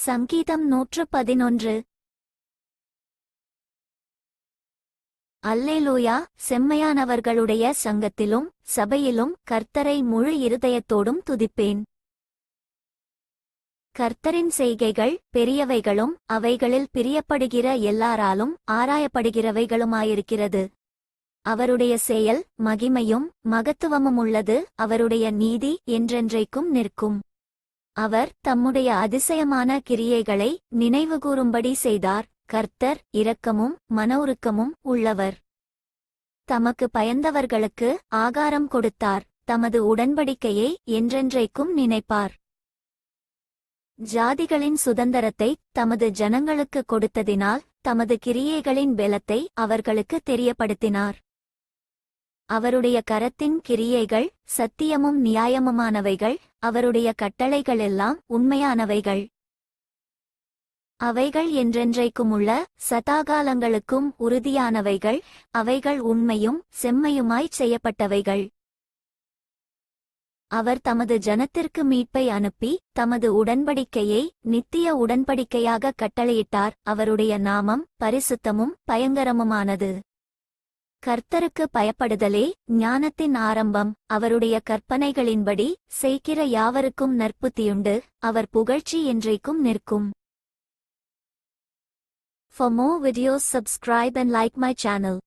சங்கீதம் 111. அல்லேலூயா. செம்மையானவர்களுடைய சங்கத்திலும் சபையிலும் கர்த்தரை முழு இருதயத்தோடும் துதிப்பேன். கர்த்தரின் செய்கைகள் பெரியவைகளும் அவைகளில் பிரியப்படுகிற எல்லாராலும் ஆராயப்படுகிறவைகளுமாயிருக்கிறது. அவருடைய செயல் மகிமையும் மகத்துவமுமுள்ளது. அவருடைய நீதி என்றென்றைக்கும் நிற்கும். அவர் தம்முடைய அதிசயமான கிரியைகளை நினைவுகூரும்படி செய்தார். கர்த்தர் இரக்கமும் மனவுருக்கமும் உள்ளவர். தமக்கு பயந்தவர்களுக்கு ஆகாரம் கொடுத்தார். தமது உடன்படிக்கையை என்றென்றைக்கும் நினைப்பார். ஜாதிகளின் சுதந்தரத்தை தமது ஜனங்களுக்கு கொடுத்ததினால் தமது கிரியைகளின் பெலத்தை அவர்களுக்கு தெரியப்படுத்தினார். அவருடைய கரத்தின் கிரியைகள் சத்தியமும் நியாயமுமானவைகள். அவருடைய கட்டளைகளெல்லாம் உண்மையானவைகள். அவைகள் என்றென்றைக்குமுள்ள சதாகாலங்களுக்கும் உறுதியானவைகள். அவைகள் உண்மையும் செம்மையுமாய்ச் செய்யப்பட்டவைகள். அவர் தமது ஜனத்திற்கு மீட்பை அனுப்பி தமது உடன்படிக்கையை நித்திய உடன்படிக்கையாக கட்டளையிட்டார். அவருடைய நாமம் பரிசுத்தமும் பயங்கரமுமானது. கர்த்தருக்கு பயப்படுதலே ஞானத்தின் ஆரம்பம். அவருடைய கற்பனைகளின்படி செய்கிற யாவருக்கும் நற்புத்தியுண்டு. அவர் புகழ்ச்சி என்றைக்கும் நிற்கும். For more videos, subscribe and like my channel.